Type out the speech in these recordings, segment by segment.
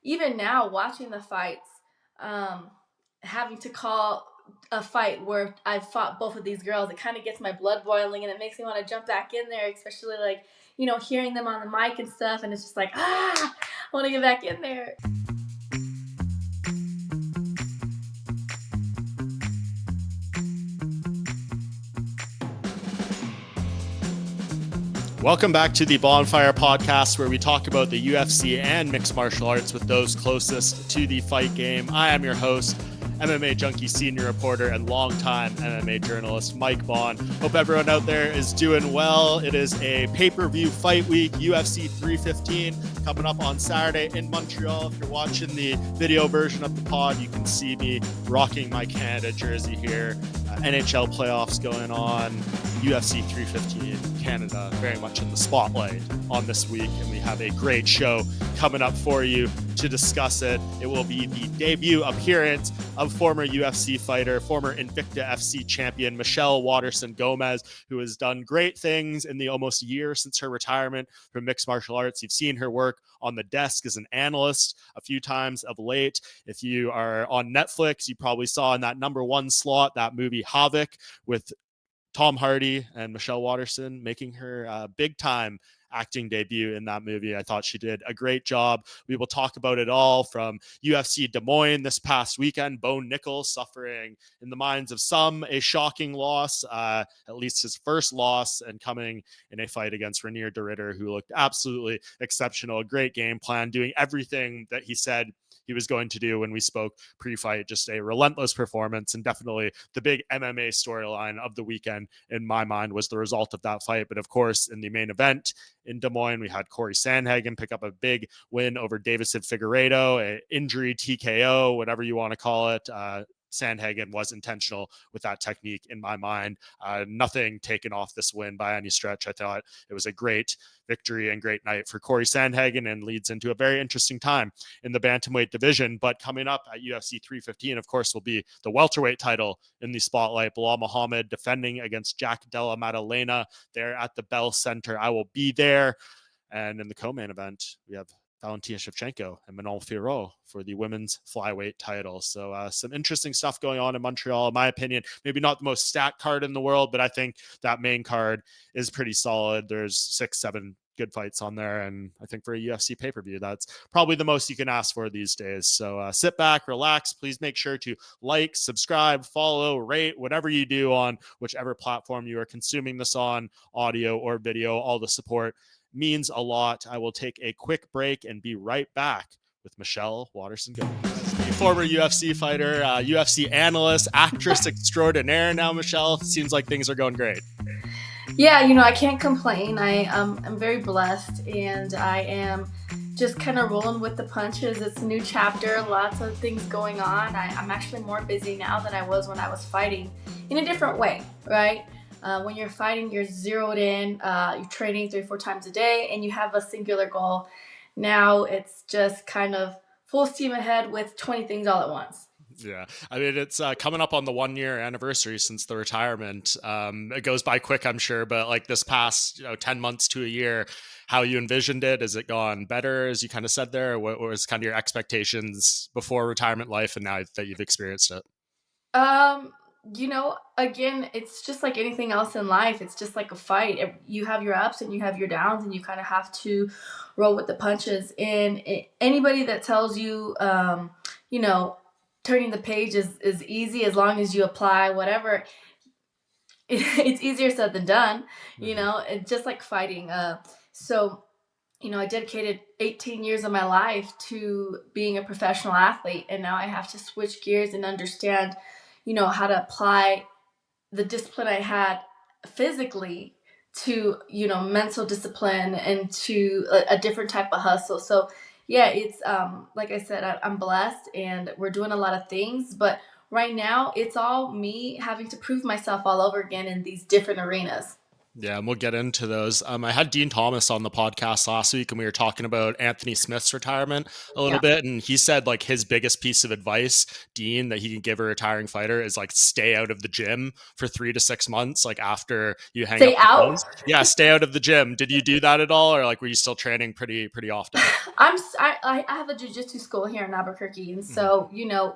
even now watching the fights, having to call a fight where I've fought both of these girls, it kind of gets my blood boiling and it makes me want to jump back in there, especially like, hearing them on the mic and stuff. And it's just like, I want to get back in there. Welcome back to the Bohnfire podcast, where we talk about the UFC and mixed martial arts with those closest to the fight game. I am your host, MMA Junkie senior reporter and longtime MMA journalist Mike Bohn. Hope everyone out there is doing well. It is a pay-per-view fight week, UFC 315, coming up on Saturday in Montreal. If you're watching the video version of the pod, you can see me rocking my Canada jersey here. NHL playoffs going on, UFC 315 Canada very much in the spotlight on this week, and we have a great show coming up for you to discuss it. It will be the debut appearance of former UFC fighter, former Invicta FC champion Michelle Waterson-Gomez, who has done great things in the almost year since her retirement from mixed martial arts. You've seen her work on the desk as an analyst a few times of late. If you are on Netflix, you probably saw in that number one slot that movie HAVOC with Tom Hardy and Michelle Waterson making her big time acting debut in that movie. I thought she did a great job. We will talk about it all, from UFC Des Moines this past weekend. Bo Nickal suffering, in the minds of some, a shocking loss, at least his first loss, and coming in a fight against Renier de Ridder, who looked absolutely exceptional. A great game plan, doing everything that he said he was going to do when we spoke pre-fight. Just a relentless performance, and definitely the big MMA storyline of the weekend in my mind was the result of that fight. But of course, in the main event in Des Moines, we had Corey Sandhagen pick up a big win over Davison Figueiredo, an injury TKO, whatever you want to call it. Sandhagen was intentional with that technique in my mind. Nothing taken off this win by any stretch. I thought it was a great victory and great night for Corey Sandhagen, and leads into a very interesting time in the bantamweight division. But coming up at UFC 315, of course, will be the welterweight title in the spotlight. Bilal Muhammad defending against Jack Della Maddalena there at the Bell Center. I will be there. And in the co-main event, we have Valentina Shevchenko and Manon Fiorot for the women's flyweight title. So some interesting stuff going on in Montreal, in my opinion. Maybe not the most stacked card in the world, but I think that main card is pretty solid. There's 6-7 good fights on there, and I think for a UFC pay-per-view, that's probably the most you can ask for these days. So sit back, relax. Please make sure to like, subscribe, follow, rate, whatever you do on whichever platform you are consuming this on, audio or video. All the support means a lot. I will take a quick break and be right back with Michelle Waterson-Gomez, a former UFC fighter, UFC analyst, actress extraordinaire now. Michelle, seems like things are going great. Yeah, I can't complain. I'm very blessed, and I am just kind of rolling with the punches. It's a new chapter, lots of things going on. I'm actually more busy now than I was when I was fighting, in a different way, right? When you're fighting, you're zeroed in, you're training 3-4 times a day, and you have a singular goal. Now it's just kind of full steam ahead with 20 things all at once. Yeah, I mean, it's coming up on the 1-year anniversary since the retirement. It goes by quick, I'm sure, but like this past 10 months to a year, how you envisioned it, has it gone better, as you kind of said there? What was kind of your expectations before retirement life and now that you've experienced it? Again, it's just like anything else in life. It's just like a fight. You have your ups and you have your downs, and you kind of have to roll with the punches. And anybody that tells you, turning the page is easy as long as you apply whatever, it's easier said than done. It's just like fighting. So I dedicated 18 years of my life to being a professional athlete, and now I have to switch gears and understand, how to apply the discipline I had physically to, mental discipline and to a different type of hustle. So yeah, it's like I said, I'm blessed, and we're doing a lot of things, but right now it's all me having to prove myself all over again in these different arenas. Yeah, and we'll get into those. I had Dean Thomas on the podcast last week, and we were talking about Anthony Smith's retirement a little Yeah. bit. And he said like his biggest piece of advice, Dean, that he can give a retiring fighter is like stay out of the gym for 3 to 6 months, like after you hang Stay up the out. gloves. Yeah, stay out of the gym. Did you do that at all, or like were you still training pretty often? I have a jujitsu school here in Albuquerque, and Mhm. so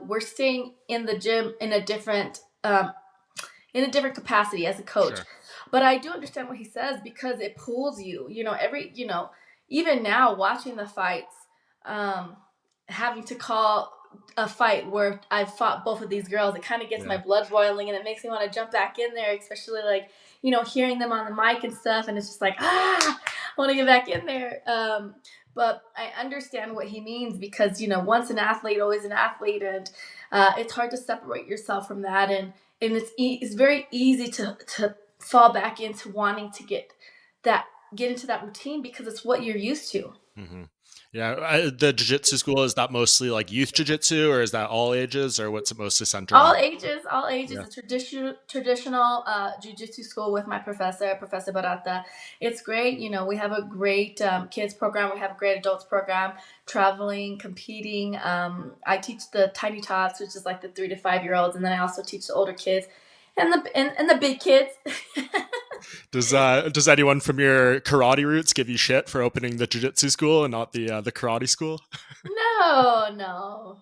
we're staying in the gym in a different capacity as a coach. Sure. But I do understand what he says because it pulls you. Even now watching the fights, um, having to call a fight where I've fought both of these girls, it kind of gets my Yeah. blood boiling and it makes me want to jump back in there, especially like hearing them on the mic and stuff, and it's just like I want to get back in there. But I understand what he means because once an athlete, always an athlete, and it's hard to separate yourself from that, and it's very easy to fall back into wanting to get into that routine because it's what you're used to. Hmm. Yeah. The jiu-jitsu school, is that mostly like youth jiu-jitsu, or is that all ages, or what's it mostly centered All on? ages, all ages. Yeah. A traditional jiu-jitsu school with my Professor Barata. It's great. We have a great kids program. We have a great adults program. Traveling, competing. I teach the tiny tots, which is like the 3 to 5 year olds, and then I also teach the older kids, and the big kids. Does anyone from your karate roots give you shit for opening the jiu-jitsu school and not the karate school? No, no.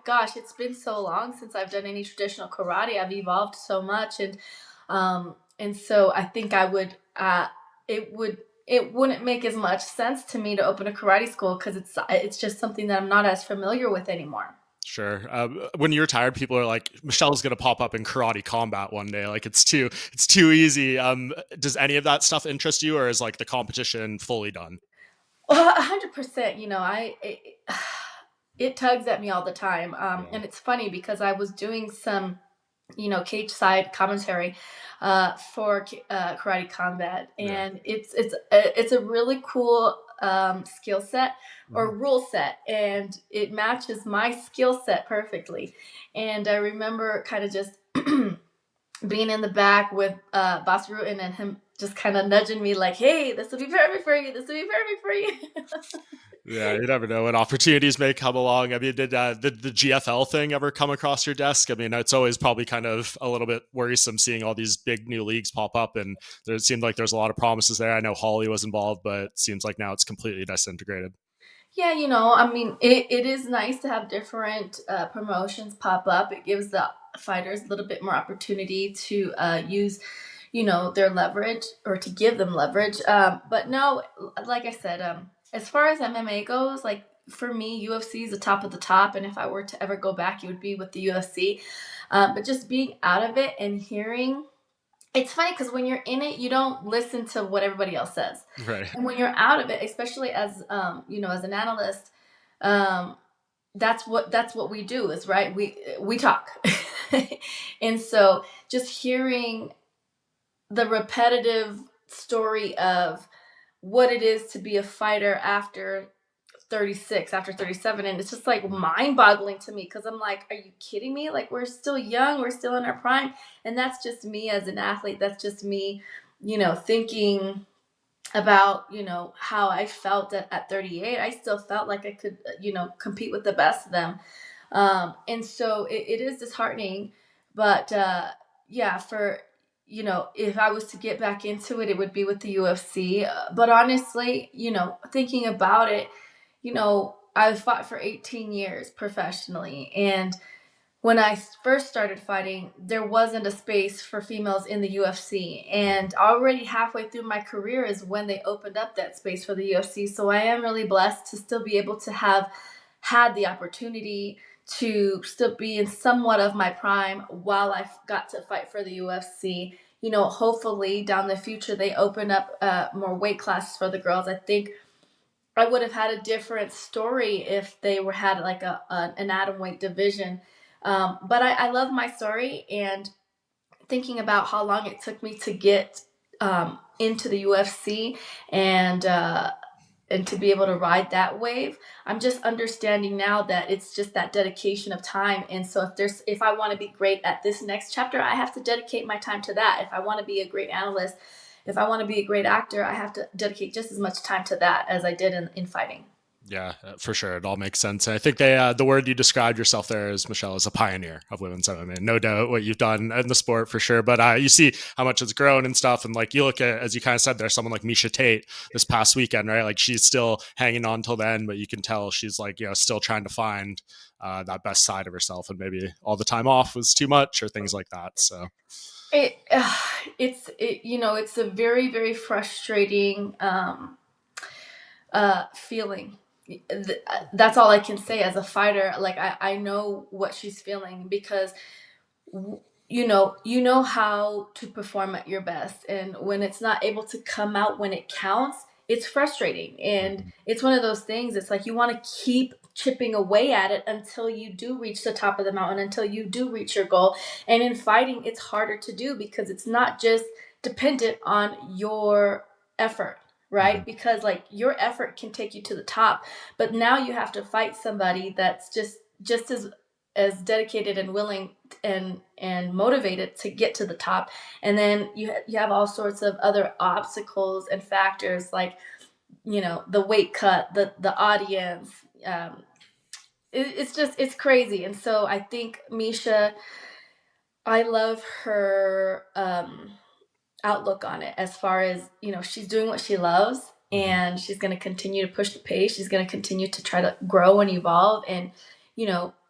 Gosh, it's been so long since I've done any traditional karate. I've evolved so much, and so I think it wouldn't make as much sense to me to open a karate school because it's just something that I'm not as familiar with anymore. Sure. When you're tired, people are like, Michelle's gonna pop up in karate combat one day. Like it's too easy. Does any of that stuff interest you, or is like the competition fully done? Well, 100%. It tugs at me all the time, Yeah. and it's funny because I was doing some cage side commentary for karate combat, Yeah. and it's a really cool skill set Mhm. or rule set, and it matches my skill set perfectly. And I remember kind of just being in the back with Boss Rutan and him just kind of nudging me like, "Hey, this will be perfect for you. This will be perfect for you." Yeah, you never know when opportunities may come along. I mean, did the GFL thing ever come across your desk? I mean, it's always probably kind of a little bit worrisome seeing all these big new leagues pop up, and it seemed like there's a lot of promises there. I know Holly was involved, but it seems like now it's completely disintegrated. Yeah, I mean, it is nice to have different promotions pop up. It gives the fighters a little bit more opportunity to use, their leverage or to give them leverage. But no, like I said, as far as MMA goes, like for me, UFC is the top of the top. And if I were to ever go back, it would be with the UFC. But just being out of it and hearing, it's funny because when you're in it, you don't listen to what everybody else says, Right. and when you're out of it, especially as as an analyst, um, that's what we do is right. We talk, and so just hearing the repetitive story of what it is to be a fighter after 36, after 37, and it's just like mind boggling to me because I'm like, are you kidding me? Like, we're still young, we're still in our prime, and that's just me as an athlete. That's just me, thinking about how I felt at 38. I still felt like I could compete with the best of them, and so it is disheartening. But yeah, for if I was to get back into it, it would be with the UFC. But honestly, thinking about it, I've fought for 18 years professionally, and when I first started fighting, there wasn't a space for females in the UFC. And already halfway through my career is when they opened up that space for the UFC. So I am really blessed to still be able to have had the opportunity to still be in somewhat of my prime while I got to fight for the UFC. Hopefully down the future, they open up more weight classes for the girls. I think I would have had a different story if they had like an atom weight division. But I love my story, and thinking about how long it took me to get into the UFC, and and to be able to ride that wave. I'm just understanding now that it's just that dedication of time. And so if I want to be great at this next chapter, I have to dedicate my time to that. If I want to be a great analyst, if I want to be a great actor, I have to dedicate just as much time to that as I did in fighting. Yeah, for sure. It all makes sense. And I think the word you described yourself there as, Michelle, is a pioneer of women's MMA. No doubt what you've done in the sport for sure. But you see how much it's grown and stuff. And like you look at, as you kind of said there, someone like Miesha Tate this past weekend, right? Like she's still hanging on till then, but you can tell she's like, still trying to find that best side of herself. And maybe all the time off was too much or things like that. So It's a very, very frustrating feeling. That's all I can say as a fighter. Like I know what she's feeling, because you know how to perform at your best, and when it's not able to come out when it counts, it's frustrating. And it's one of those things, it's like you want to keep chipping away at it until you do reach the top of the mountain, until you do reach your goal. And in fighting, it's harder to do because it's not just dependent on your effort, right? Because like your effort can take you to the top, but now you have to fight somebody that's just as dedicated and willing and motivated to get to the top. And then you have all sorts of other obstacles and factors, like the weight cut, the audience. It's crazy. And so I think Miesha, I love her outlook on it, as far as she's doing what she loves, and she's going to continue to push the pace. She's going to continue to try to grow and evolve, and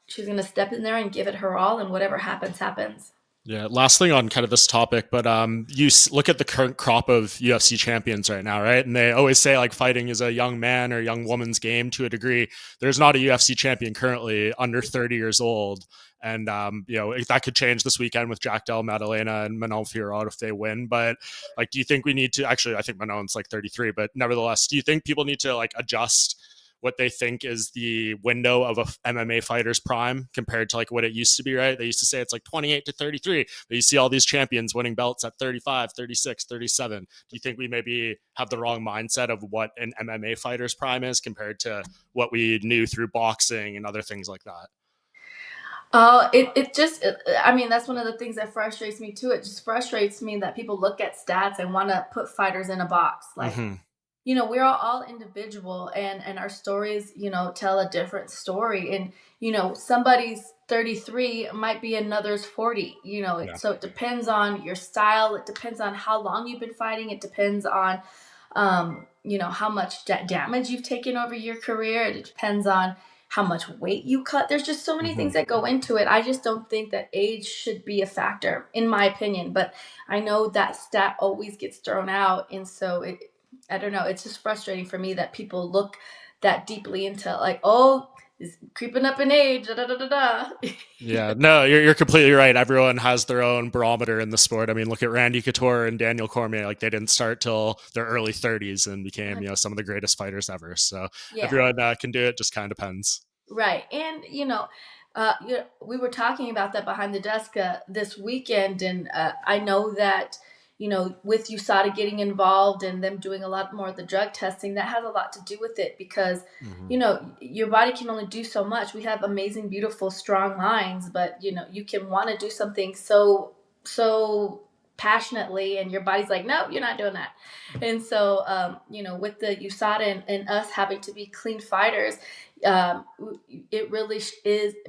she's going to step in there and give it her all, and whatever happens happens. Yeah, last thing on kind of this topic, but you look at the current crop of UFC champions right now, right? And they always say like fighting is a young man or young woman's game to a degree. There's not a UFC champion currently under 30 years old. And, that could change this weekend with Jack Del Maddalena and Manon Fiorot if they win. But like, do you think we need to actually, I think Manon's like 33, but nevertheless, do you think people need to like adjust what they think is the window of a MMA fighter's prime compared to like what it used to be, right? They used to say it's like 28 to 33, but you see all these champions winning belts at 35, 36, 37. Do you think we maybe have the wrong mindset of what an MMA fighter's prime is compared to what we knew through boxing and other things like that? I mean, that's one of the things that frustrates me too. It just frustrates me that people look at stats and want to put fighters in a box. Like, we're all individual, and our stories, tell a different story. And, somebody's 33 might be another's 40, so it depends on your style. It depends on how long you've been fighting. It depends on, how much damage you've taken over your career. It depends on how much weight you cut. There's just so many things that go into it. I just don't think that age should be a factor, in my opinion. But I know that stat always gets thrown out. And so I don't know. It's just frustrating for me that people look that deeply into like, oh, it's creeping up in age. Da, da, da, da, da. Yeah, no, you're completely right. Everyone has their own barometer in the sport. I mean, look at Randy Couture and Daniel Cormier. Like they didn't start till their early 30s and became, some of the greatest fighters ever. So everyone can do it. Just kind of depends. Right. And, we were talking about that behind the desk this weekend. And I know that, with USADA getting involved and them doing a lot more of the drug testing, that has a lot to do with it, because, your body can only do so much. We have amazing, beautiful, strong minds, but, you can want to do something so passionately, and your body's like, no, you're not doing that. And so, with the USADA and us having to be clean fighters, it really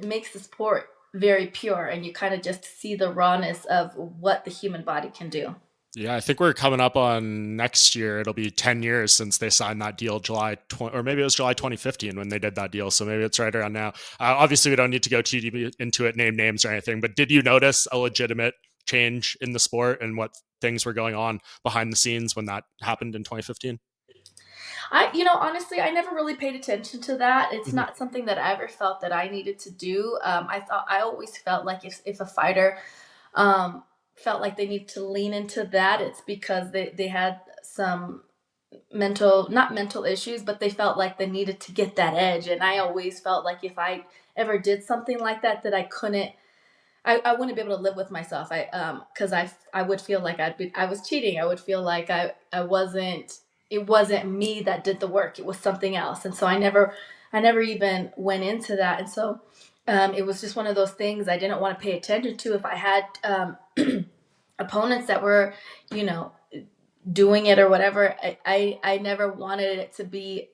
makes the sport very pure, and you kind of just see the rawness of what the human body can do. Yeah, I think we're coming up on next year. It'll be 10 years since they signed that deal, July 20, or maybe it was July 2015 when they did that deal. So maybe it's right around now. Obviously, we don't need to go too deep into it, name names or anything, but did you notice a legitimate change in the sport and what things were going on behind the scenes when that happened in 2015? Honestly, I never really paid attention to that. It's not something that I ever felt that I needed to do. I always felt like if a fighter felt like they need to lean into that, it's because they had some not mental issues, but they felt like they needed to get that edge. And I always felt like if I ever did something like that, that I wouldn't be able to live with myself. Because I would feel like I was cheating. I would feel like I wasn't it wasn't me that did the work. It was something else. And so I never even went into that. And so it was just one of those things I didn't want to pay attention to. If I had opponents that were, you know, doing it or whatever, I never wanted it to be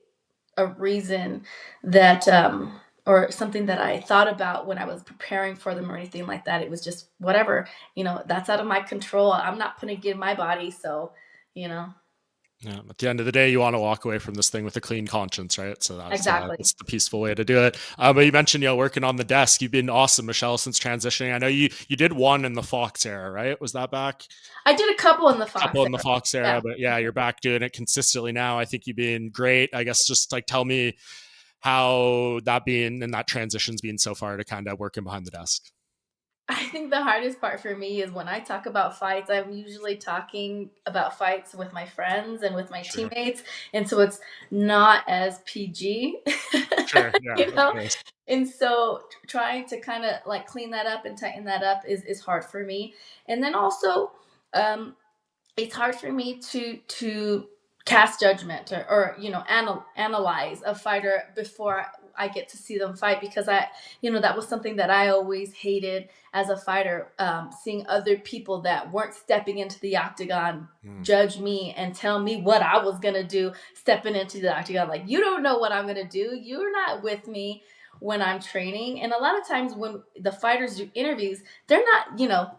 a reason that or something that I thought about when I was preparing for them or anything like that. It was just whatever, you know, that's out of my control. I'm not putting it in my body. So, you know. Yeah, at the end of the day, you want to walk away from this thing with a clean conscience, right? So Exactly. that's the peaceful way to do it. But you mentioned, you know, working on the desk. You've been awesome, Michelle, since transitioning. I know you did one in the Fox era, right? Was that back? I did a couple in the A couple Fox in the era. Fox era, Yeah. but yeah, you're back doing it consistently now. I think you've been great. I guess just like tell me how that being and that transition's been so far to kind of working behind the desk. I think the hardest part for me is when I talk about fights, I'm usually talking about fights with my friends and with my Sure. teammates. And so it's not as PG, Sure. Yeah, you of know? course. And so trying to kind of like clean that up and tighten that up is hard for me. And then also, um, it's hard for me to cast judgment or you know analyze a fighter before I get to see them fight, because I, you know, that was something that I always hated as a fighter, seeing other people that weren't stepping into the octagon judge me and tell me what I was gonna do stepping into the octagon. Like, you don't know what I'm gonna do. You're not with me when I'm training. And a lot of times when the fighters do interviews, they're not, you know,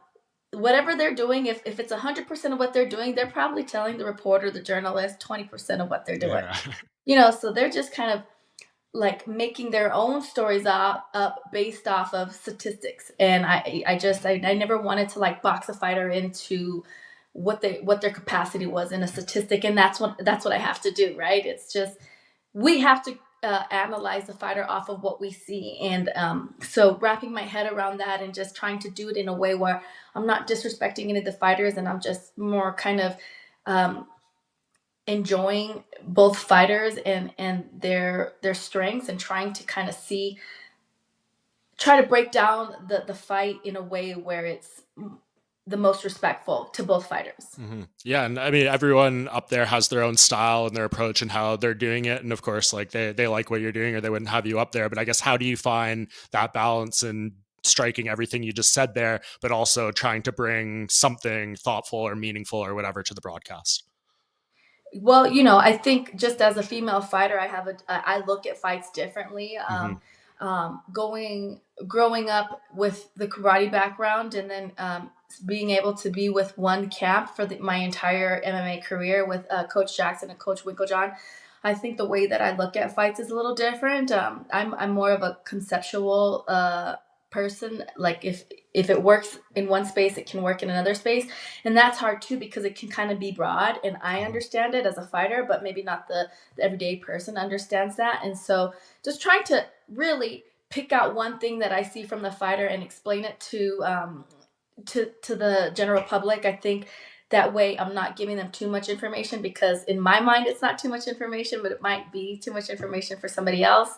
whatever they're doing, if it's 100% of what they're doing, they're probably telling the reporter, the journalist, 20% of what they're doing. Yeah. You know, so they're just kind of like making their own stories up based off of statistics. And I never wanted to like box a fighter into what their capacity was in a statistic. And that's what I have to do, right? It's just, we have to analyze the fighter off of what we see. And so wrapping my head around that and just trying to do it in a way where I'm not disrespecting any of the fighters, and I'm just more kind of enjoying both fighters and their strengths, and trying to kind of try to break down the fight in a way where it's the most respectful to both fighters. Mm-hmm. Yeah, and I mean everyone up there has their own style and their approach and how they're doing it, and of course, like they like what you're doing, or they wouldn't have you up there. But I guess how do you find that balance and striking everything you just said there, but also trying to bring something thoughtful or meaningful or whatever to the broadcast? Well, you know, I think just as a female fighter, I look at fights differently. Mm-hmm. Growing up with the karate background, and then being able to be with one camp for my entire MMA career with Coach Jackson and Coach Winklejohn, I think the way that I look at fights is a little different. I'm more of a conceptual person. Like, if it works in one space, it can work in another space, and that's hard too, because it can kind of be broad, and I understand it as a fighter, but maybe not the everyday person understands that. And so just trying to really pick out one thing that I see from the fighter and explain it to the general public. I think that way I'm not giving them too much information, because in my mind it's not too much information, but it might be too much information for somebody else.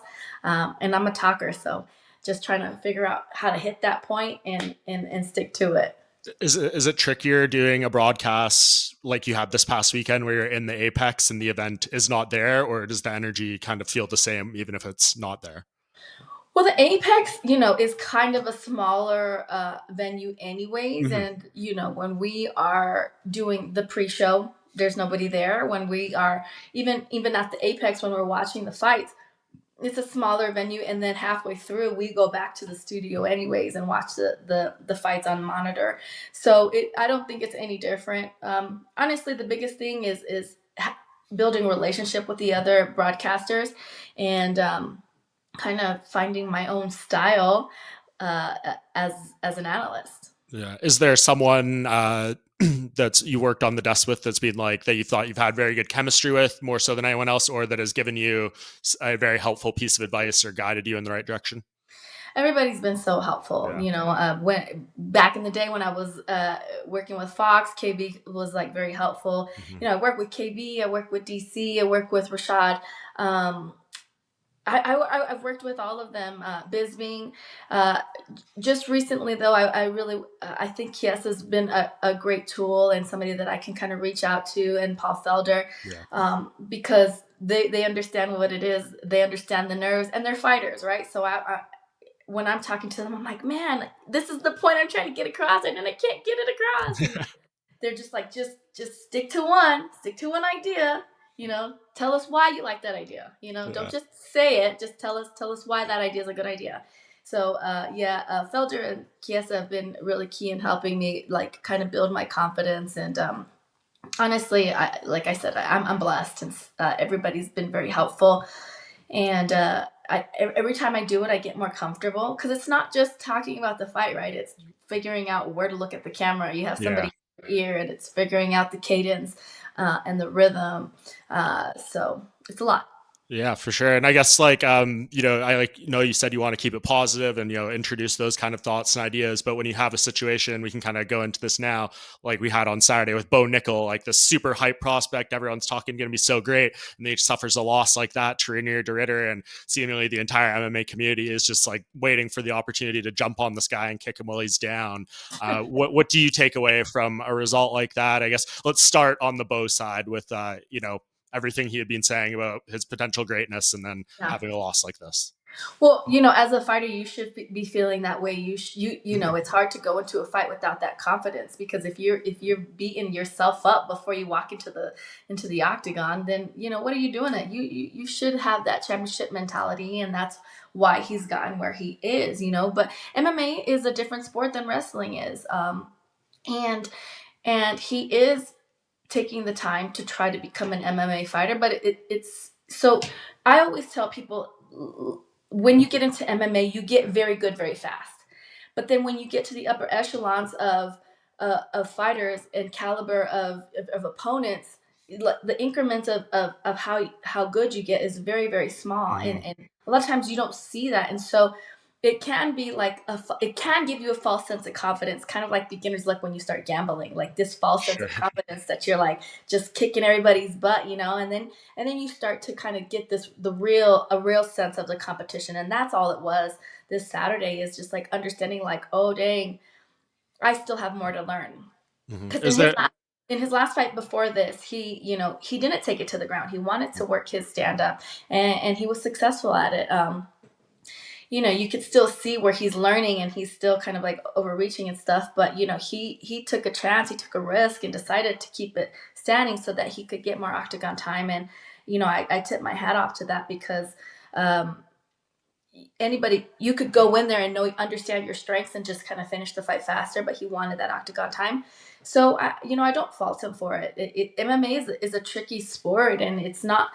And I'm a talker, so just trying to figure out how to hit that point and stick to it. Is it trickier doing a broadcast like you had this past weekend where you're in the apex and the event is not there, or does the energy kind of feel the same even if it's not there? Well, the Apex, you know, is kind of a smaller venue anyways. Mm-hmm. And, you know, when we are doing the pre-show, there's nobody there. When we are even at the Apex, when we're watching the fights, it's a smaller venue. And then halfway through, we go back to the studio anyways and watch the fights on monitor. So I don't think it's any different. Honestly, the biggest thing is building a relationship with the other broadcasters, and kind of finding my own style uh, as an analyst. Yeah. Is there someone that's you worked on the desk with that's been like that you thought you've had very good chemistry with more so than anyone else, or that has given you a very helpful piece of advice or guided you in the right direction? Everybody's been so helpful. Yeah. You know, when back in the day when I was working with Fox, KB was like very helpful. Mm-hmm. You know, I work with KB, I work with DC, I work with Rashad. I've worked with all of them. Bisbing. Just recently, though, I really I think Yes has been a great tool and somebody that I can kind of reach out to, and Paul Felder, because they understand what it is. They understand the nerves, and they're fighters, right? So when I'm talking to them, I'm like, man, this is the point I'm trying to get across, and I can't get it across. And they're just like, just stick to one idea. Tell us why you like that idea. Don't just say it. Just tell us why that idea is a good idea. So Felder and Chiesa have been really key in helping me like kind of build my confidence. And honestly, like I said, I'm blessed, and everybody's been very helpful. And every time I do it, I get more comfortable, because it's not just talking about the fight, right? It's figuring out where to look at the camera. You have somebody in your ear, and it's figuring out the cadence and the rhythm. So it's a lot. Yeah, for sure. And I guess like I you said you want to keep it positive and introduce those kind of thoughts and ideas, but when you have a situation, we can kind of go into this now, like we had on Saturday with Bo Nickal, like this super hype prospect everyone's talking going to be so great, and then he suffers a loss like that to Rainier de Ritter, and seemingly the entire MMA community is just like waiting for the opportunity to jump on this guy and kick him while he's down. What do you take away from a result like that? I guess let's start on the Bo side with everything he had been saying about his potential greatness, and then having a loss like this. Well, as a fighter, you should be feeling that way. It's hard to go into a fight without that confidence, because if you're beating yourself up before you walk into the octagon, then what are you doing? It you should have that championship mentality, and that's why he's gotten where he is. But MMA is a different sport than wrestling is, and he is taking the time to try to become an MMA fighter. But it's so, I always tell people, when you get into MMA, you get very good very fast. But then when you get to the upper echelons of fighters and caliber of opponents, the increments of how good you get is very, very small. And a lot of times you don't see that. And so it can be like it can give you a false sense of confidence, kind of like beginner's luck when you start gambling, like this false sense of confidence that you're like just kicking everybody's butt, and then you start to kind of get a real sense of the competition. And that's all it was this Saturday, is just like understanding like, oh dang, I still have more to learn. Because in his last fight before this, he didn't take it to the ground. He wanted to work his stand up, and he was successful at it. You could still see where he's learning, and he's still kind of like overreaching and stuff. But, he took a chance, he took a risk, and decided to keep it standing so that he could get more octagon time. And, I tip my hat off to that, because anybody, you could go in there and understand your strengths and just kind of finish the fight faster, but he wanted that octagon time. So, I don't fault him for it. MMA is a tricky sport, and it's not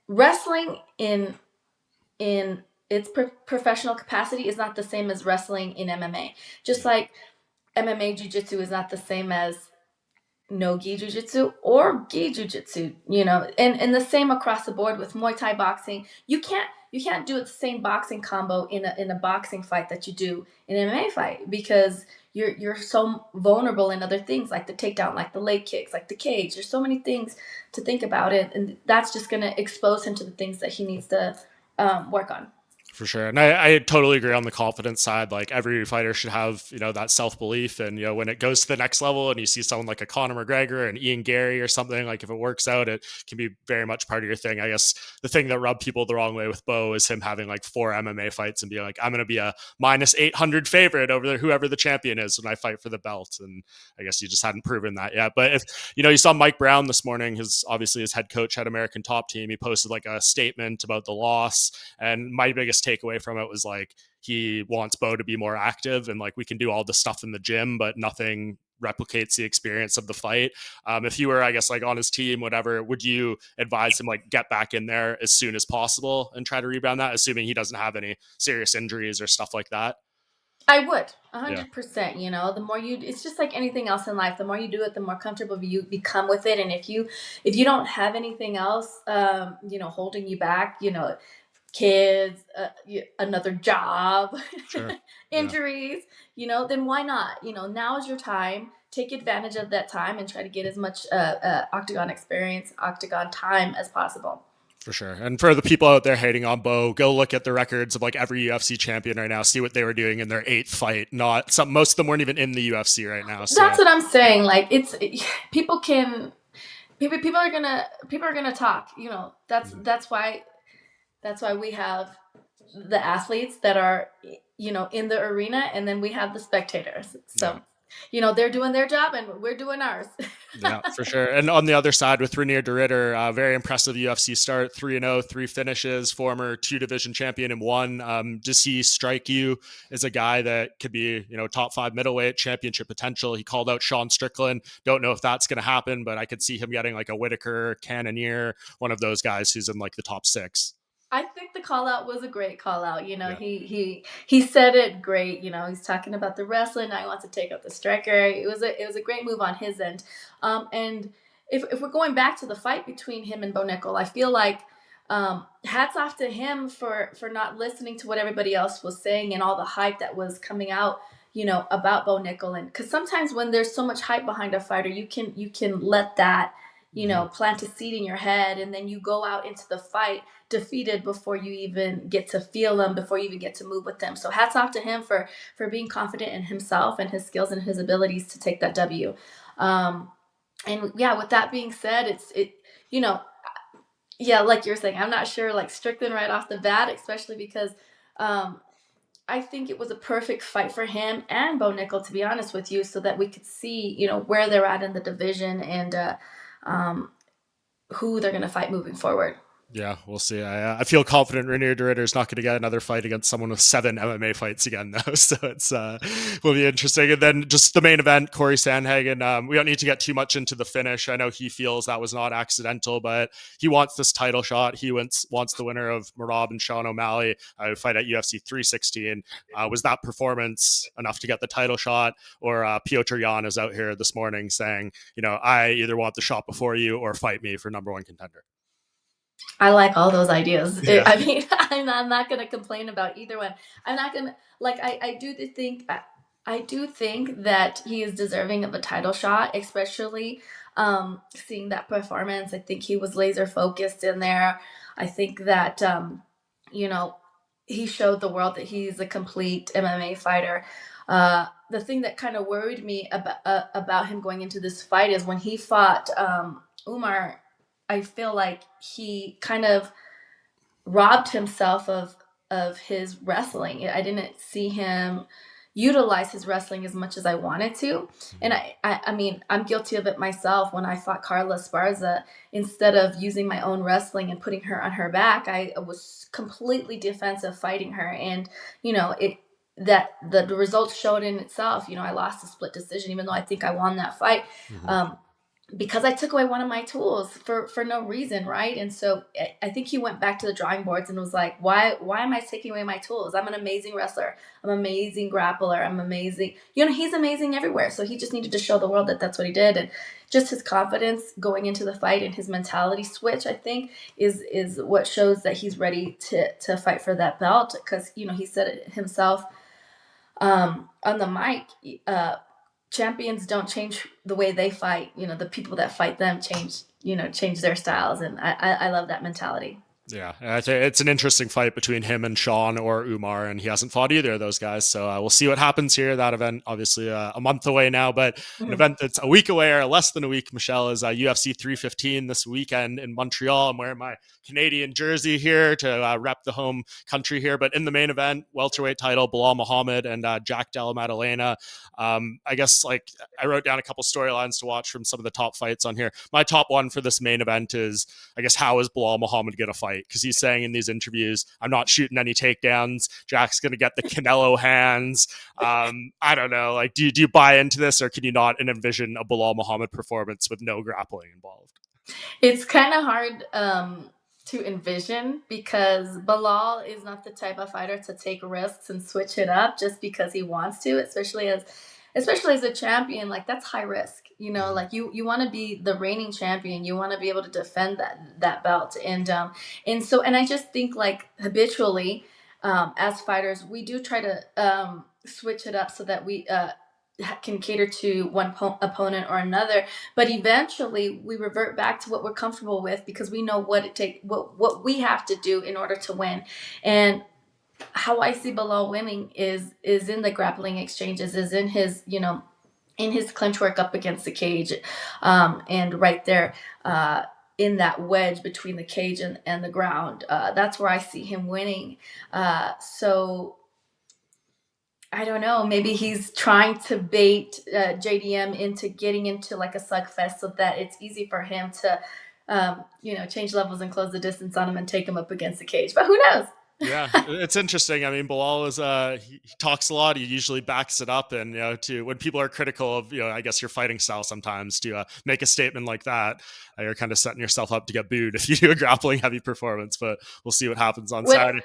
wrestling in its professional capacity is not the same as wrestling in MMA. Just like MMA jiu-jitsu is not the same as no-gi jiu-jitsu or gi jiu-jitsu, and the same across the board with Muay Thai boxing. You can't do the same boxing combo in a boxing fight that you do in an MMA fight, because you're so vulnerable in other things, like the takedown, like the leg kicks, like the cage. There's so many things to think about it, and that's just going to expose him to the things that he needs to work on. For sure. And I totally agree on the confidence side. Like every fighter should have, that self-belief. And, when it goes to the next level and you see someone like a Conor McGregor and Ian Gary or something, like if it works out, it can be very much part of your thing. I guess the thing that rubbed people the wrong way with Bo is him having like 4 MMA fights and being like, I'm going to be a minus 800 favorite over there, whoever the champion is, when I fight for the belt. And I guess you just hadn't proven that yet. But if, you saw Mike Brown this morning, obviously his head coach at American Top Team, he posted like a statement about the loss. And my biggest takeaway from it was like, he wants Bo to be more active, and like we can do all the stuff in the gym, but nothing replicates the experience of the fight. If you were, I guess, like on his team, whatever, would you advise him like get back in there as soon as possible and try to rebound that, assuming he doesn't have any serious injuries or stuff like that? I would 100%. The more it's just like anything else in life. The more you do it, the more comfortable you become with it. And if you don't have anything else, holding you back, kids, another job, Sure. injuries, then why not? Now is your time. Take advantage of that time and try to get as much octagon experience, octagon time as possible. For sure. And for the people out there hating on Bo, go look at the records of like every UFC champion right now, see what they were doing in their 8th fight. Not some, most of them weren't even in the UFC right now. So That's what I'm saying. Like people can people are gonna talk. You know, that's why we have the athletes that are, you know, in the arena, and then we have the spectators. So, you know, they're doing their job and we're doing ours. Yeah, for sure. And on the other side with Renier de Ridder, very impressive UFC start, 3-0, 3 finishes, former 2 division champion in 1. Does he strike you as a guy that could be, you know, top 5 middleweight, championship potential? He called out Sean Strickland. Don't know if that's going to happen, but I could see him getting like a Whitaker, Cannonier, one of those guys who's in like the top 6. I think the call out was a great call out. You know, he said it great. You know, he's talking about the wrestling. Now he wants to take out the striker. It was a great move on his end. And if we're going back to the fight between him and Bo Nickal, I feel like hats off to him for not listening to what everybody else was saying and all the hype that was coming out, you know, about Bo Nickal. And because sometimes when there's so much hype behind a fighter, you can let that, you know, plant a seed in your head, and then you go out into the fight defeated before you even get to feel them, before you even get to move with them. So hats off to him for being confident in himself and his skills and his abilities to take that W. And yeah, with that being said, you know, yeah, like you're saying, I'm not sure like Strickland right off the bat, especially because I think it was a perfect fight for him and Bo Nickal, to be honest with you, so that we could see, you know, where they're at in the division and who they're going to fight moving forward. Yeah, we'll see. I feel confident Renier de Ridder is not going to get another fight against someone with 7 MMA fights again, though. So it's will be interesting. And then just the main event, Corey Sandhagen. We don't need to get too much into the finish. I know he feels that was not accidental, but he wants this title shot. He wants the winner of Merab and Sean O'Malley fight at UFC 316. Was that performance enough to get the title shot? Or Piotr Jan is out here this morning saying, you know, I either want the shot before you or fight me for #1 contender. I like all those ideas. Yeah. I mean, I'm not going to complain about either one. I'm not going to, like, I do think that he is deserving of a title shot, especially seeing that performance. I think he was laser focused in there. I think that, you know, he showed the world that he's a complete MMA fighter. The thing that kind of worried me about him going into this fight is when he fought Umar, I feel like he kind of robbed himself of his wrestling. I didn't see him utilize his wrestling as much as I wanted to. And I mean, I'm guilty of it myself. When I fought Carla Esparza, instead of using my own wrestling and putting her on her back, I was completely defensive fighting her. And, you know, the results showed in itself. You know, I lost a split decision, even though I think I won that fight. Because I took away one of my tools for no reason, right? And so I think he went back to the drawing boards and was like, why am I taking away my tools? I'm an amazing wrestler. I'm an amazing grappler. I'm amazing. You know, he's amazing everywhere. So he just needed to show the world that that's what he did. And just his confidence going into the fight and his mentality switch, I think, is what shows that he's ready to fight for that belt. Because, you know, he said it himself on the mic, champions don't change the way they fight. You know, the people that fight them change their styles. And I love that mentality. Yeah, I think it's an interesting fight between him and Sean or Umar, and he hasn't fought either of those guys. So we'll see what happens here. That event, obviously, a month away now, but an event that's a week away or less than a week, Michelle, is UFC 315 this weekend in Montreal. I'm wearing my Canadian jersey here to rep the home country here. But in the main event, welterweight title, Bilal Muhammad and Jack Della Maddalena. I guess like I wrote down a couple storylines to watch from some of the top fights on here. My top one for this main event is, I guess, how is Bilal Muhammad going to fight? Because he's saying in these interviews, I'm not shooting any takedowns. Jack's going to get the Canelo hands. I don't know. Like, do you buy into this, or can you not envision a Bilal Muhammad performance with no grappling involved? It's kind of hard to envision, because Bilal is not the type of fighter to take risks and switch it up just because he wants to, especially as a champion. Like, that's high risk, you know. Like, you want to be the reigning champion, you want to be able to defend that belt. And I just think, like, habitually as fighters, we do try to switch it up so that we can cater to one opponent or another, but eventually we revert back to what we're comfortable with because we know what we have to do in order to win. And how I see Bilal winning is in the grappling exchanges, is in his, in his clinch work up against the cage, and right there, in that wedge between the cage and the ground. That's where I see him winning. So I don't know. Maybe he's trying to bait JDM into getting into like a slugfest so that it's easy for him to, change levels and close the distance on him and take him up against the cage. But who knows? Yeah, it's interesting. I mean, Bilal is he talks a lot. He usually backs it up, and to when people are critical of I guess your fighting style sometimes to make a statement like that, you're kind of setting yourself up to get booed if you do a grappling heavy performance. But we'll see what happens on Saturday.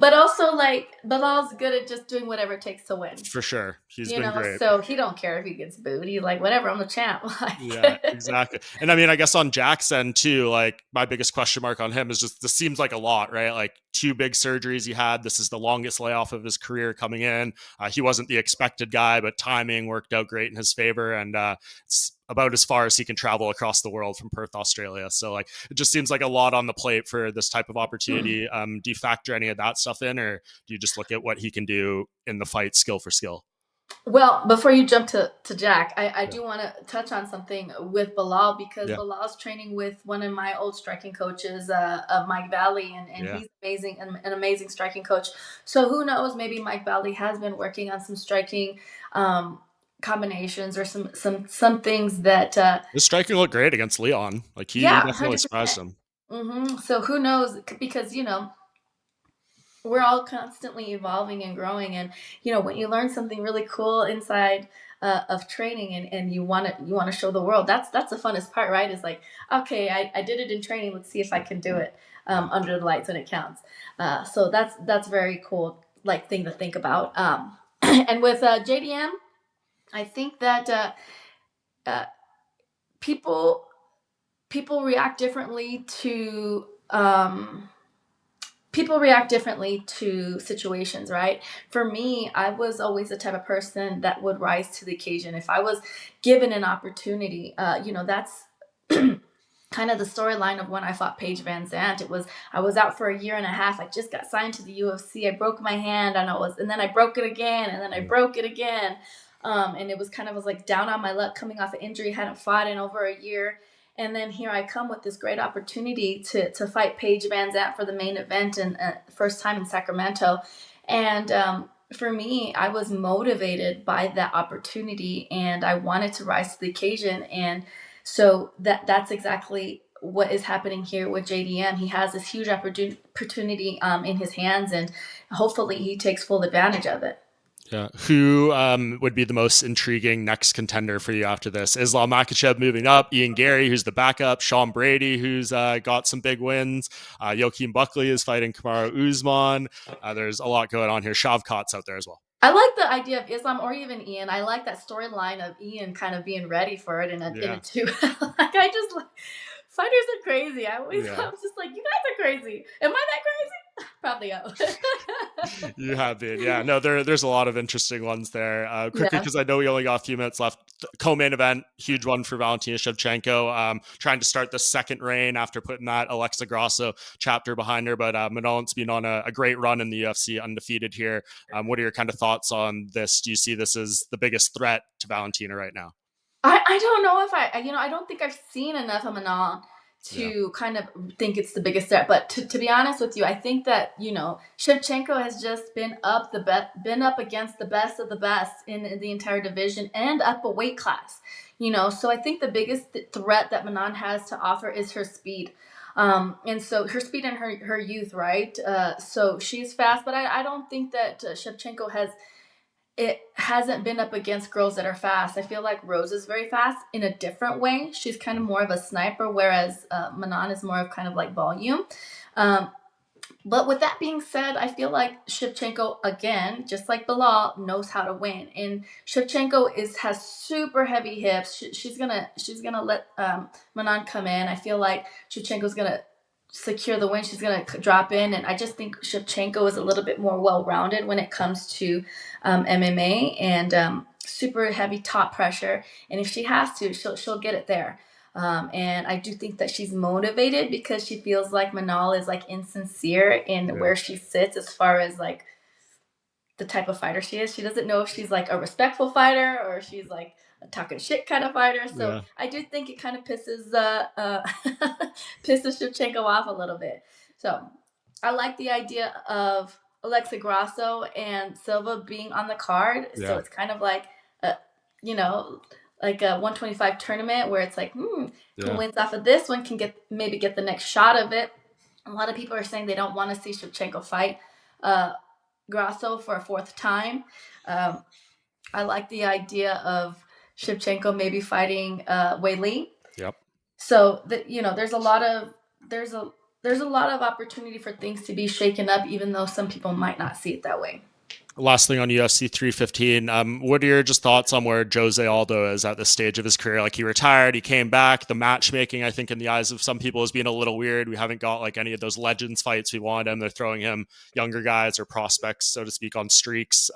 But also, like, Bilal's good at just doing whatever it takes to win. For sure. He's been great. So he don't care if he gets booed. He's like, whatever, I'm the champ. Yeah, exactly. And I mean, I guess on Jack's end too, like my biggest question mark on him is just this seems like a lot, right? Like 2 big surgeries he had. This is the longest layoff of his career coming in. He wasn't the expected guy, but timing worked out great in his favor. And it's about as far as he can travel across the world from Perth, Australia. So like, it just seems like a lot on the plate for this type of opportunity. Do you factor any of that stuff in, or do you just look at what he can do in the fight skill for skill? Well, before you jump to Jack, I do want to touch on something with Bilal, because Bilal's training with one of my old striking coaches, Mike Valley, and he's amazing, an amazing striking coach. So who knows, maybe Mike Valley has been working on some striking combinations or some things that his striking looked great against Leon. Like he definitely 100%. surprised him. So who knows, because we're all constantly evolving and growing, and when you learn something really cool inside of training, and you want to show the world, that's the funnest part, right? It's like, okay, I did it in training, let's see if I can do it under the lights when it counts. So that's very cool, like, thing to think about. And with JDM, I think that people react differently to situations, right? For me, I was always the type of person that would rise to the occasion if I was given an opportunity. That's kind of the storyline of when I fought Paige Van Zandt. I was out for a year and a half. I just got signed to the UFC. I broke my hand, and then I broke it again, and then I broke it again. And it was kind of, was like down on my luck, coming off an injury, hadn't fought in over a year. And then here I come with this great opportunity to fight Paige Van Zandt for the main event, and first time in Sacramento. And for me, I was motivated by that opportunity, and I wanted to rise to the occasion. And so that's exactly what is happening here with JDM. He has this huge opportunity in his hands, and hopefully he takes full advantage of it. Yeah. Who would be the most intriguing next contender for you after this? Islam Makhachev moving up, Ian Gary, who's the backup, Sean Brady, who's got some big wins. Joaquin Buckley is fighting Kamaru Usman. There's a lot going on here. Shavkat's out there as well. I like the idea of Islam or even Ian. I like that storyline of Ian kind of being ready for it in a two. Fighters are crazy. I was just like, you guys are crazy. Am I that crazy? Probably out. You have been, yeah. No, there's a lot of interesting ones there. Quickly, because I know we only got a few minutes left. Co-main event, huge one for Valentina Shevchenko. Trying to start the second reign after putting that Alexa Grasso chapter behind her. But Manon's been on a great run in the UFC, undefeated here. What are your kind of thoughts on this? Do you see this as the biggest threat to Valentina right now? I don't know if I don't think I've seen enough of Manon to kind of think it's the biggest threat. But to be honest with you, I think that, Shevchenko has just been up against the best of the best in the entire division and up a weight class, So I think the biggest threat that Manon has to offer is her speed. And so her speed and her youth, right? So she's fast, but I don't think that Shevchenko hasn't been up against girls that are fast. I feel like Rose is very fast in a different way. She's kind of more of a sniper, whereas Manon is more of kind of like volume. But with that being said, I feel like Shevchenko, again, just like Bilal, knows how to win. And Shevchenko has super heavy hips. She's gonna let Manon come in. I feel like Shevchenko's gonna secure the win. She's going to drop in. And I just think Shevchenko is a little bit more well-rounded when it comes to MMA. And super heavy top pressure, and if she has to, she'll get it there. And I do think that she's motivated because she feels like Manal is like insincere in where she sits as far as like the type of fighter she is. She doesn't know if she's like a respectful fighter or if she's like a talking shit kind of fighter. So I do think it kind of pisses pisses Shevchenko off a little bit. So I like the idea of Alexa Grasso and Silva being on the card. So it's kind of like a, like a 125 tournament where it's like, who wins off of this one can maybe get the next shot of it. A lot of people are saying they don't want to see Shevchenko fight Grasso for a fourth time. I like the idea of Shevchenko maybe fighting Wei Li. Yep. So there's a lot of opportunity for things to be shaken up, even though some people might not see it that way. Last thing on UFC 315, what are your just thoughts on where Jose Aldo is at this stage of his career? Like, he retired, he came back. The matchmaking, I think, in the eyes of some people is being a little weird. We haven't got like any of those legends fights we want him. They're throwing him younger guys or prospects, so to speak, on streaks.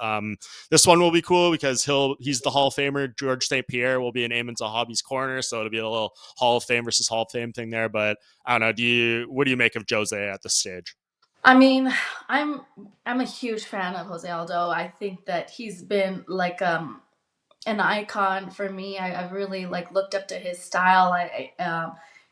This one will be cool because he's the Hall of Famer. George St. Pierre will be in Eamon Zahabi's corner, so it'll be a little Hall of Fame versus Hall of Fame thing there. But I don't know. What do you make of Jose at this stage? I mean, I'm a huge fan of Jose Aldo. I think that he's been like an icon for me. I've really like looked up to his style.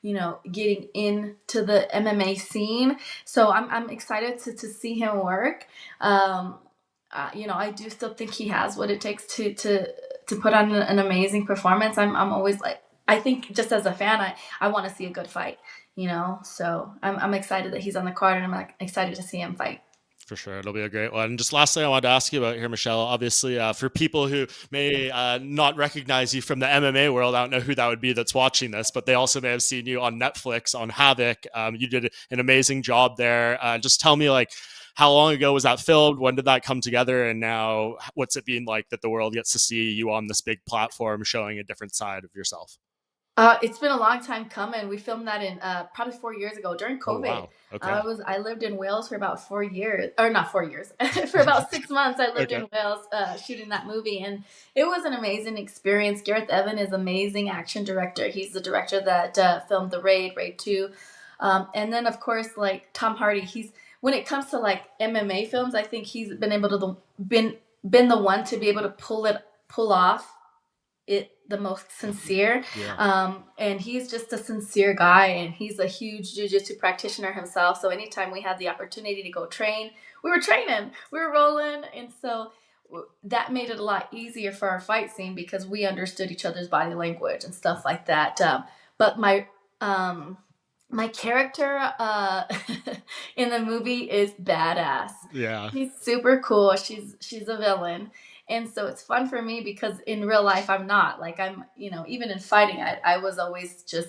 Getting into the MMA scene. So I'm excited to see him work. I do still think he has what it takes to put on an amazing performance. I'm always like, I think just as a fan, I want to see a good fight. So I'm excited that he's on the card, and I'm like, excited to see him fight. For sure. It'll be a great one. Just lastly, I wanted to ask you about here, Michelle, obviously, for people who may not recognize you from the MMA world, I don't know who that would be that's watching this, but they also may have seen you on Netflix on HAVOC. You did an amazing job there. Just tell me, like, how long ago was that filmed? When did that come together? And now what's it been like that the world gets to see you on this big platform showing a different side of yourself? It's been a long time coming. We filmed that in probably 4 years ago during COVID. Oh, wow. Okay. I lived in Wales for about 4 years, or not 4 years, for about 6 months. I lived in Wales shooting that movie, and it was an amazing experience. Gareth Evan is an amazing action director. He's the director that filmed The Raid 2, and then of course like Tom Hardy. When it comes to like MMA films, I think he's been able to been the one to be able to pull off it the most sincere. And he's just a sincere guy, and he's a huge jiu-jitsu practitioner himself. So anytime we had the opportunity to go train, we were training, we were rolling. And so that made it a lot easier for our fight scene because we understood each other's body language and stuff like that. But my character in the movie is badass. Yeah. She's super cool. She's a villain. And so it's fun for me because in real life, I'm not. Like, I'm, even in fighting, I was always just,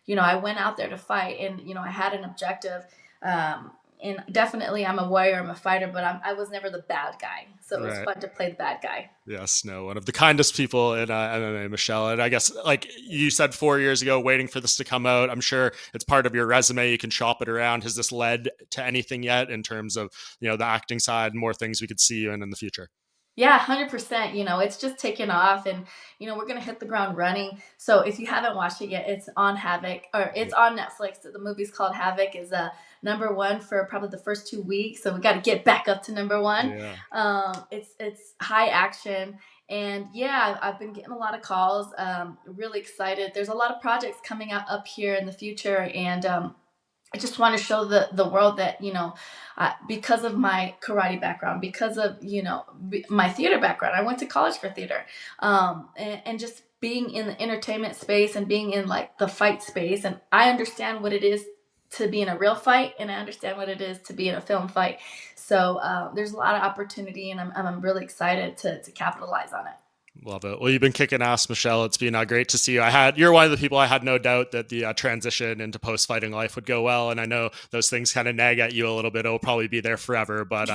I went out there to fight, and, I had an objective. And definitely I'm a warrior, I'm a fighter, but I was never the bad guy. So it was fun to play the bad guy. Yes, no, one of the kindest people in MMA, Michelle. And I guess, like you said 4 years ago, waiting for this to come out, I'm sure it's part of your resume. You can shop it around. Has this led to anything yet in terms of, the acting side, more things we could see you in the future? Yeah, 100%. It's just taken off, and, we're going to hit the ground running. So if you haven't watched it yet, it's on HAVOC, or it's on Netflix. The movie's called HAVOC, is number one for probably the first 2 weeks. So we got to get back up to number one. Yeah. It's high action. And yeah, I've been getting a lot of calls. Really excited. There's a lot of projects coming out up here in the future. And, I just want to show the world that, because of my karate background, because of, my theater background, I went to college for theater, and just being in the entertainment space and being in like the fight space. And I understand what it is to be in a real fight, and I understand what it is to be in a film fight. So there's a lot of opportunity, and I'm really excited to capitalize on it. Love it. Well, you've been kicking ass, Michelle. It's been great to see you. You're one of the people I had no doubt that the transition into post-fighting life would go well. And I know those things kind of nag at you a little bit. It'll probably be there forever, but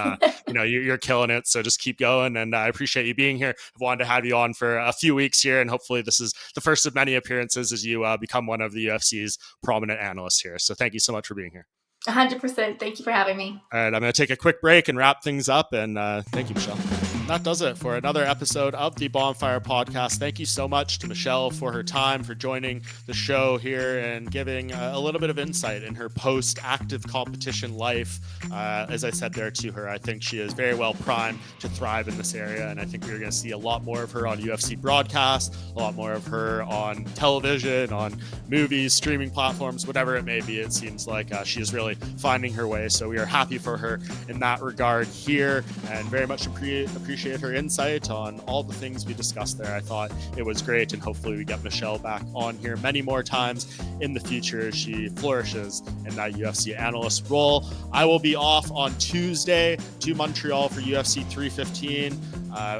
you're killing it. So just keep going. And I appreciate you being here. I've wanted to have you on for a few weeks here, and hopefully this is the first of many appearances as you become one of the UFC's prominent analysts here. So thank you so much for being here. 100%. Thank you for having me. All right, I'm going to take a quick break and wrap things up. And thank you, Michelle. And that does it for another episode of the Bohnfire podcast. Thank you so much to Michelle for her time, for joining the show here and giving a little bit of insight in her post-active competition life. As I said there to her, I think she is very well primed to thrive in this area. And I think we're going to see a lot more of her on UFC broadcasts, a lot more of her on television, on movies, streaming platforms, whatever it may be. It seems like she is really finding her way. So we are happy for her in that regard here, and very much appreciate her insight on all the things we discussed there. I thought it was great, and hopefully we get Michelle back on here many more times in the future as she flourishes in that UFC analyst role. I will be off on Tuesday to Montreal for UFC 315.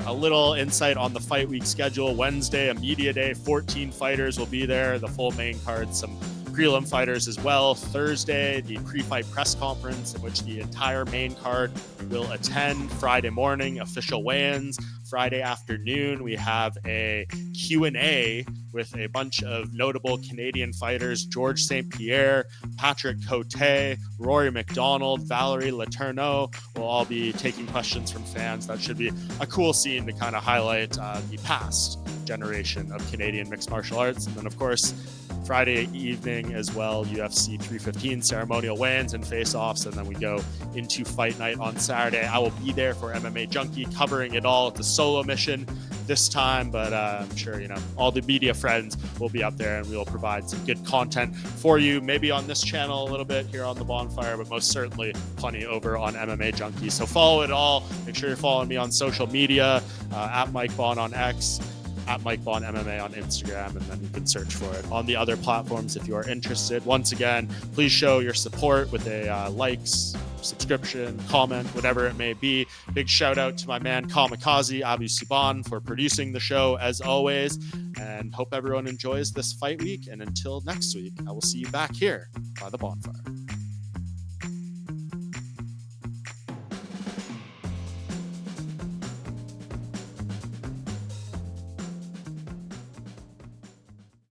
A little insight on the fight week schedule. Wednesday, a media day, 14 fighters will be there, the full main card, some prelim fighters as well. Thursday, the pre-fight press conference in which the entire main card will attend. Friday morning, official weigh-ins. Friday afternoon, we have a Q&A with a bunch of notable Canadian fighters: George St. Pierre, Patrick Cote, Rory McDonald, Valerie Letourneau will all be taking questions from fans. That should be a cool scene to kind of highlight the past generation of Canadian mixed martial arts. And then, of course, Friday evening as well, UFC 315 ceremonial weigh-ins and face-offs, and then we go into fight night on Saturday. I will be there for MMA Junkie, covering it all. It's a solo mission this time, but I'm sure all the media friends will be up there, and we will provide some good content for you, maybe on this channel a little bit here on the Bohnfire, but most certainly plenty over on MMA Junkie. So follow it all. Make sure you're following me on social media, at Mike Bohn on X, at Mike Bohn MMA on Instagram, and then you can search for it on the other platforms if you are interested. Once again, please show your support with a likes, subscription, comment, whatever it may be. Big shout out to my man Kamikaze Abu Subhan for producing the show as always, and hope everyone enjoys this fight week. And until next week, I will see you back here by the Bohnfire.